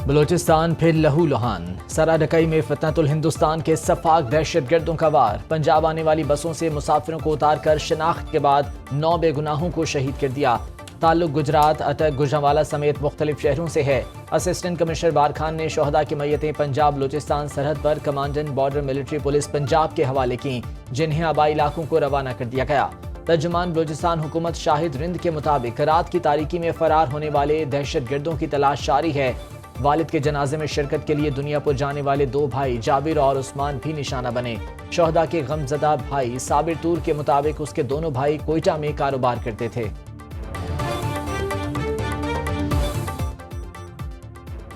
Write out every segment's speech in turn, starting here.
बलूचिस्तान फिर लहूलुहान। सराडकई में फितनतुल हिंदुस्तान के सफाक दहशतगर्दों का वार। पंजाब आने वाली बसों से मुसाफिरों को उतारकर शनाख्त के बाद 9 बेगुनाहों को शहीद कर दिया। ताल्लुक गुजरात, अटक, गुजरांवाला समेत मुख्तलिफ शहरों से है। असिस्टेंट कमिश्नर बार खान ने शोहदा की मैयतें पंजाब बलूचिस्तान सरहद पर commandant border military police Punjab के हवाले की, जिन्हें आबाई इलाकों को रवाना कर दिया गया। तर्जुमान बलूचिस्तान हुकूमत शाहिद रिंद के मुताबिक रात की तारीकी में फरार होने वाले दहशतगर्दों की तलाश जारी है। वालिद के जनाजे में शिरकत के लिए दुनियापुर जाने वाले 2 भाई जाबिर और उस्मान भी निशाना बने। शोहदा के गमजदा भाई साबिर तूर के मुताबिक उसके दोनों भाई कोयटा में कारोबार करते थे।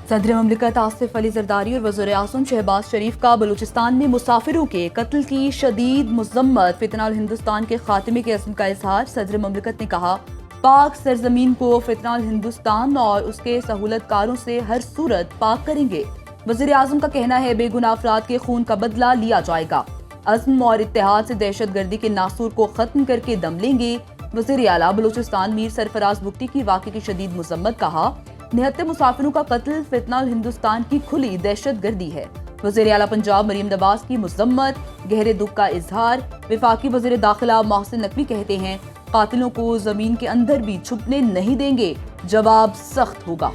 सदर ममलिकत आसिफ अली जरदारी और वज़ीर आज़म शहबाज शरीफ का बलूचिस्तान में मुसाफिरों के कत्ल की शदीद मज़म्मत। फितनतुल हिंदुस्तान के खात्मे के अज़्म का इजहार। सदर ममलिकत ने कहा, पाक सरजमीन को फितनतुल हिंदुस्तान और उसके सहूलतकारों से हर सूरत पाक करेंगे। वज़ीर आज़म का कहना है, बेगुनाह अफराद के खून का बदला लिया जाएगा। अज़्म और इत्तेहाद से दहशतगर्दी के नासूर को खत्म करके दम लेंगे। वज़ीर आला बलूचिस्तान मीर सरफराज बुगटी की वाक़े की शदीद मज़म्मत। कहा, 79 मुसाफिरों का कत्ल फितनतुल हिंदुस्तान की खुली दहशतगर्दी है। वज़ीर आला पंजाब मरीम नवाज की मज़म्मत, गहरे दुख का इजहार। वफाकी वज़ीर दाखिला मोहसिन नकवी कहते हैं, कातिलों को जमीन के अंदर भी छुपने नहीं देंगे, जवाब सख्त होगा।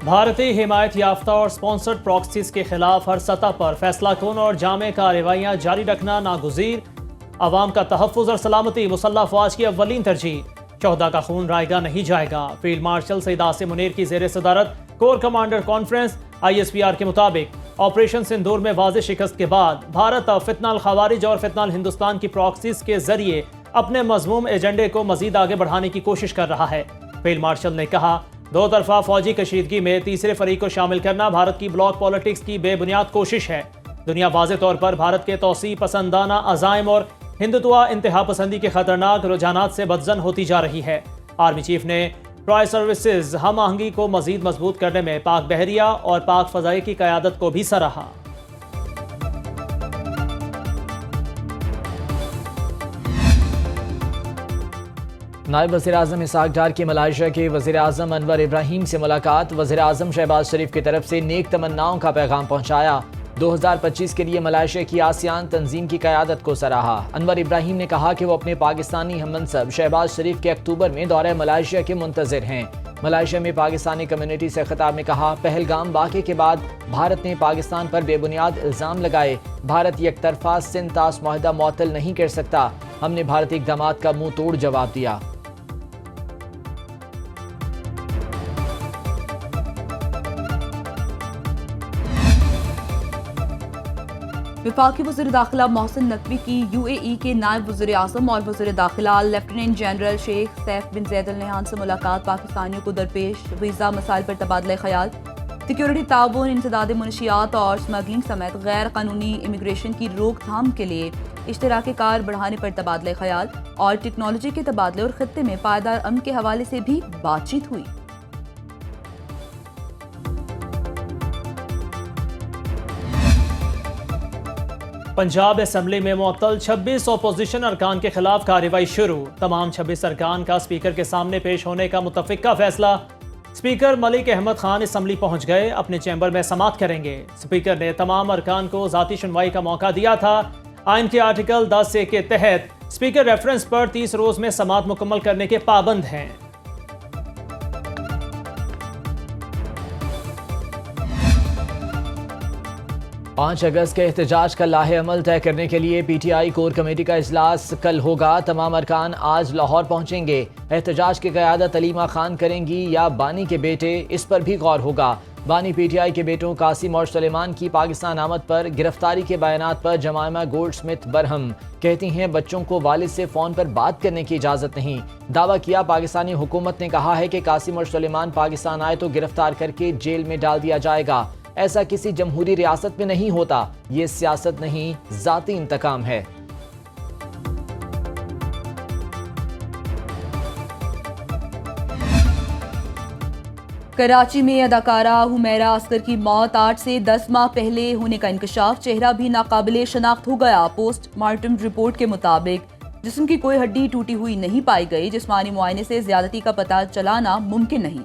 भारतीय हिमायत याफ्ता और स्पॉन्सर्ड प्रॉक्सीज के खिलाफ हर सतह पर फैसला कौन और जामे कार्रवाइयाँ जारी रखना नागुज़ीर। अवाम का तहफ़्फ़ुज़ और सलामती मुसल्लह फ़ौज की अव्वलीन तरजीह। शोहदा का खून रायगा नहीं जाएगा। फील्ड मार्शल सईद आसिम मुनीर की ज़ेर सदारत कोर कमांडर कॉन्फ्रेंस। ISPR के मुताबिक ऑपरेशन सिंदूर में वाज़ेह शिकस्त के बाद भारत अब फितनतुल खवारिज और फितनतुल हिंदुस्तान की प्रॉक्सीज के जरिए अपने मज़मूम एजेंडे को मजीद आगे बढ़ाने की कोशिश कर रहा है। फील्ड मार्शल ने कहा, 2 तरफा फौजी कशीदगी में तीसरे फरीक को शामिल करना भारत की ब्लॉक पॉलिटिक्स की बेबुनियाद कोशिश है। दुनिया वाज़ेह तौर पर भारत के तौसी पसंदाना अज़ाइम और हिंदुत्वा इंतहा पसंदी के खतरनाक रुझानात से बदजन होती जा रही है। आर्मी चीफ ने ट्राई सर्विसेज हम आहंगी को मजीद मजबूत करने में पाक बहरिया और पाक फ़ज़ाई की क़यादत को भी सराहा। नायब वज़ीर आज़म इसहाक डार की मलाइशिया के वज़ीर आज़म अनवर इब्राहीम से मुलाकात। वज़ीर आज़म शहबाज शरीफ की तरफ से नेक तमन्नाओं का पैगाम पहुँचाया। 2025 के लिए मलाइशिया की आसियान तंजीम की क़यादत को सराहा। अनवर इब्राहीम ने कहा कि वो अपने पाकिस्तानी हममनसब शहबाज शरीफ के अक्टूबर में दौरे मलाइशिया के मुंतज़िर हैं। मलाइशिया में पाकिस्तानी कम्युनिटी से खिताब में कहा, पहलगाम वाक़े के बाद भारत ने पाकिस्तान पर बेबुनियाद इल्ज़ाम लगाए। भारत एक तरफा सिंध तास मुआहदा मुअत्तल नहीं कर सकता। हमने भारतीय इक़दामात का मुंह तोड़ जवाब दिया। वफाकी वज़ीर दाखिला मोहसिन नकवी की UAE के नायब वज़ीर आज़म और वज़ीर दाखिला लेफ्टिनेंट जनरल शेख सैफ बिन ज़ैद अल नहयान से मुलाकात। पाकिस्तानियों को दरपेश वीज़ा मसाइल पर तबादला ख्याल, सिक्योरिटी ताउन, इंसदाद मुनशियात और स्मगलिंग समेत गैर कानूनी इमिग्रेशन की रोकथाम के लिए इश्तराक कार बढ़ाने पर तबादला ख्याल और टेक्नोलॉजी के तबादले और खत्ते में पायदार अमन के हवाले से भी बातचीत हुई। पंजाब असम्बली में मुअत्तल 26 अपोजिशन अरकान के खिलाफ कार्रवाई शुरू। तमाम 26 अरकान का स्पीकर के सामने पेश होने का मुतफ़िक़ा फैसला। स्पीकर मलिक अहमद खान असम्बली पहुंच गए, अपने चैम्बर में समाअत करेंगे। स्पीकर ने तमाम अरकान को ज़ाती सुनवाई का मौका दिया था। आइन के आर्टिकल 10A के तहत स्पीकर रेफरेंस पर 30 रोज़ में समाअत मुकम्मल करने के पाबंद हैं। 5 अगस्त के एहतजाज का लाहे अमल तय करने के लिए PTI कोर कमेटी का इजलास कल होगा। तमाम अरकान आज लाहौर पहुंचेंगे। एहतजाज की क़यादत अलीमा खान करेंगी या बानी के बेटे, इस पर भी गौर होगा। बानी PTI के बेटों कासिम और सुलेमान की पाकिस्तान आमद पर गिरफ्तारी के बयानात पर जमायमा गोल्डस्मिथ बरहम। कहती हैं, बच्चों को वालिद से फ़ोन पर बात करने की इजाज़त नहीं। दावा किया, पाकिस्तानी हुकूमत ने कहा है कि कासिम और सुलेमान पाकिस्तान आए तो गिरफ्तार करके जेल में डाल दिया जाएगा। ऐसा किसी जमहूरी रियासत में नहीं होता। ये सियासत नहीं, ज़ाती इंतकाम है। कराची में अदाकारा हुमैरा अस्कर की मौत 8 से 10 माह पहले होने का इंकशाफ। चेहरा भी नाकाबिले शनाख्त हो गया। पोस्टमार्टम रिपोर्ट के मुताबिक जिस्म की कोई हड्डी टूटी हुई नहीं पाई गई। जिस्मानी मुआयने से ज्यादती का पता चलाना मुमकिन नहीं।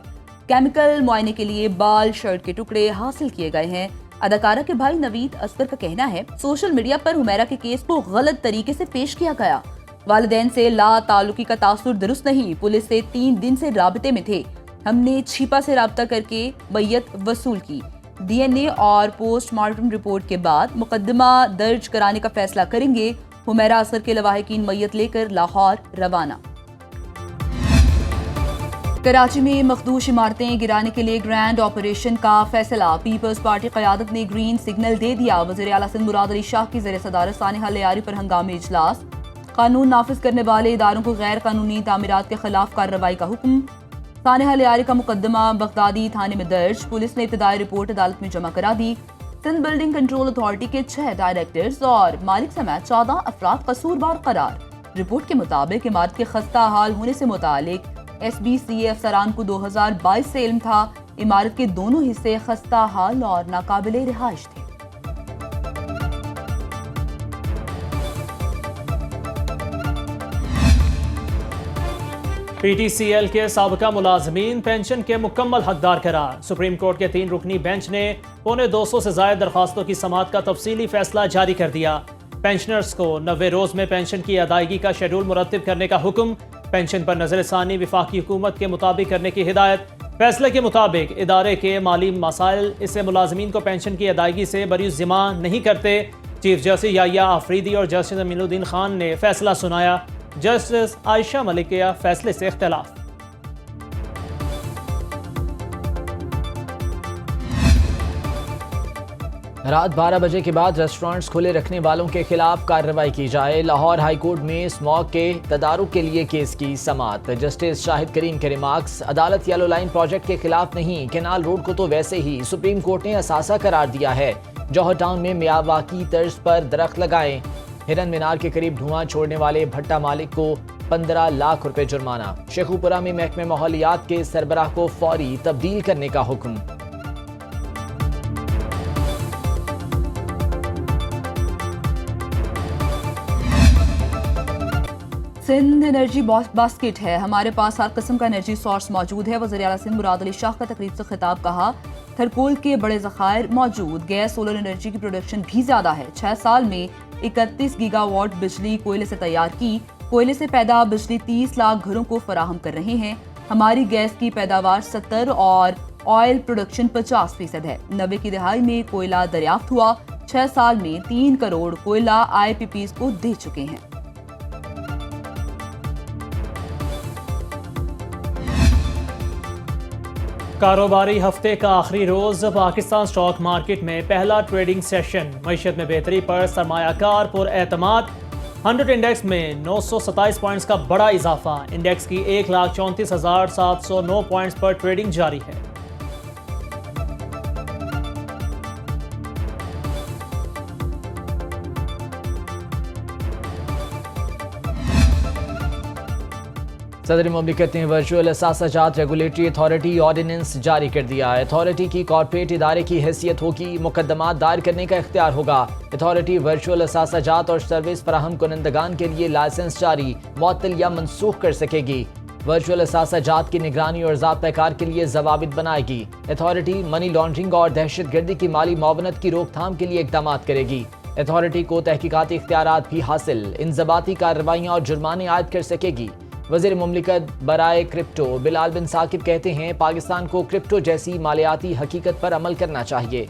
केमिकल मुआयने के लिए बाल, शर्ट के टुकड़े हासिल किए गए हैं। अदाकारा के भाई नवीद असगर का कहना है, सोशल मीडिया पर हुमैरा के केस को गलत तरीके से पेश किया गया। वालिदैन से ला ताल्लुकी का तासुर दुरुस्त नहीं, पुलिस से 3 दिन से राबते में थे। हमने छिपा से राब्ता करके मैयत वसूल की। DNA और पोस्टमार्टम रिपोर्ट के बाद मुकदमा दर्ज कराने का फैसला करेंगे। हुमैरा असगर के लवाहिकीन मैयत लेकर लाहौर रवाना। कराची में मखदूश इमारतें गिराने के लिए ग्रैंड ऑपरेशन का फैसला। पीपल्स पार्टी क़यादत ने ग्रीन सिग्नल दे दिया। वज़ीर आला सिंध मुराद अली शाह की ज़ेर सदारत सानिहा लियारी पर हंगामी इजलास। कानून नाफिज करने वाले इदारों को गैर कानूनी तामीरात के खिलाफ कार्रवाई का हुक्म। सानिहा लियारी का मुकदमा बगदादी थाने में दर्ज। पुलिस ने इब्तदाई रिपोर्ट अदालत में जमा करा दी। सिंध बिल्डिंग कंट्रोल अथॉरिटी के 6 डायरेक्टर्स और मालिक समेत 14 अफराद कसूरवार करार। रिपोर्ट के मुताबिक इमारत के खस्ता हाल होने से मुतालिक SBCA अफसरान को 2022 से इल्म था। इमारत के दोनों हिस्से खस्ता हाल और नाकाबिले रिहाइश थे। PTCL के साबका मुलाजमीन पेंशन के मुकम्मल हकदार करार। सुप्रीम कोर्ट के 3 रुकनी बेंच ने 250 से ज्यादा दरखास्तों की समाअत का तफसीली फैसला जारी कर दिया। पेंशनर्स को 90 रोज में पेंशन की अदायगी का शेड्यूल मुरत्तिब करने का हुक्म। पेंशन पर नजरसानी वफाकी हुकूमत के मुताबिक करने की हिदायत। फैसले के मुताबिक इदारे के माली मसाइल इससे मुलाजमीन को पेंशन की अदायगी से बरी ज़िम्मा नहीं करते। चीफ जस्टिस याहिया आफरीदी और जस्टिस अमीनुद्दीन खान ने फैसला सुनाया। जस्टिस आयशा मलिक के फैसले से इख्तलाफ। रात 12 बजे के बाद रेस्टोरेंट्स खुले रखने वालों के खिलाफ कार्रवाई की जाए। लाहौर हाई कोर्ट में स्मॉग के तदारुक के लिए केस की समाअत। जस्टिस शाहिद करीम के रिमार्क्स, अदालत येलो लाइन प्रोजेक्ट के खिलाफ नहीं, केनाल रोड को तो वैसे ही सुप्रीम कोर्ट ने असासा करार दिया है। जौहर टाउन में मियावाकी तर्ज पर दरख्त लगाएं। हिरन मीनार के करीब धुआं छोड़ने वाले भट्टा मालिक को 15 लाख रुपए जुर्माना। शेखुपुरा में महकमे माहौलियात के सरबराह को फौरी तब्दील करने का हुक्म। सिंध एनर्जी बास्केट है, हमारे पास हर किस्म का एनर्जी सोर्स मौजूद है। वज़ीर आला सिंध मुराद अली शाह का तकरीब से खिताब। कहा, थरकोल के बड़े ज़खायर मौजूद, गैस सोलर एनर्जी की प्रोडक्शन भी ज्यादा है। 6 साल में 31 गीगावाट बिजली कोयले से तैयार की। कोयले से पैदा बिजली 30 लाख घरों को फराहम कर रहे हैं। हमारी गैस की पैदावार 70 और ऑयल प्रोडक्शन 50% है। 90 की दहाई में कोयला दरियाफ्त हुआ। 6 साल में 3 करोड़ कोयला IPPs को दे चुके हैं। कारोबारी हफ्ते का आखिरी रोज पाकिस्तान स्टॉक मार्केट में पहला ट्रेडिंग सेशन। मईशत में बेहतरी पर सरमायाकार पुरएतमाद। 100 इंडेक्स में 927 पॉइंट्स का बड़ा इजाफा। इंडेक्स की 1,34,709 पॉइंट्स पर ट्रेडिंग जारी है। सदर मुमलिकत ने वर्चुअल असासाजात रेगुलेटरी अथॉरिटी ऑर्डिनेंस जारी कर दिया। अथॉरिटी की कॉर्पोरेट इदारे की हैसियत होगी, मुकदमात दायर करने का इख्तियार होगा। अथॉरिटी वर्चुअल असासाजात और सर्विस फराहम कुनंदगान के लिए लाइसेंस जारी, मुअत्तल या मनसूख कर सकेगी। वर्चुअल असासाजात की निगरानी और ज़ाब्ता-ए-कार के लिए ज़वाबित बनाएगी। अथॉरिटी मनी लॉन्ड्रिंग और दहशतगर्दी की माली मुआवनत की रोकथाम के लिए इक़दाम करेगी। अथॉरिटी को तहकीकाती इख्तियारात भी हासिल, इंज़बाती कार्रवाइयाँ और जुर्माने आयद कर सकेगी। वज़ीर मुमलिकत बराए क्रिप्टो बिलाल बिन साकिब कहते हैं, पाकिस्तान को क्रिप्टो जैसी मालियाती हकीकत पर अमल करना चाहिए।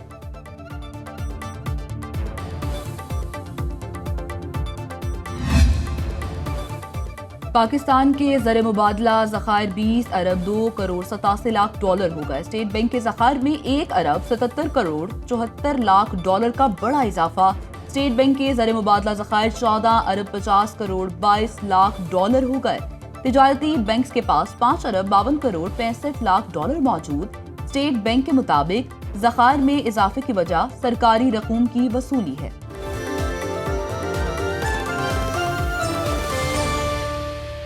पाकिस्तान के ज़र मुबादला ज़खायर 20 अरब 2 करोड़ 87 लाख डॉलर हो गए। स्टेट बैंक के ज़खायर में 1 अरब 77 करोड़ 74 लाख डॉलर का बड़ा इजाफा। स्टेट बैंक के ज़र मुबादला ज़खायर 14 अरब 50 करोड़ 22 लाख डॉलर हो गए। तिजारती बैंक्स के पास 5 अरब 52 करोड़ 65 लाख डॉलर मौजूद। स्टेट बैंक के मुताबिक ज़खायर में इजाफे की वजह सरकारी रकूम की वसूली है।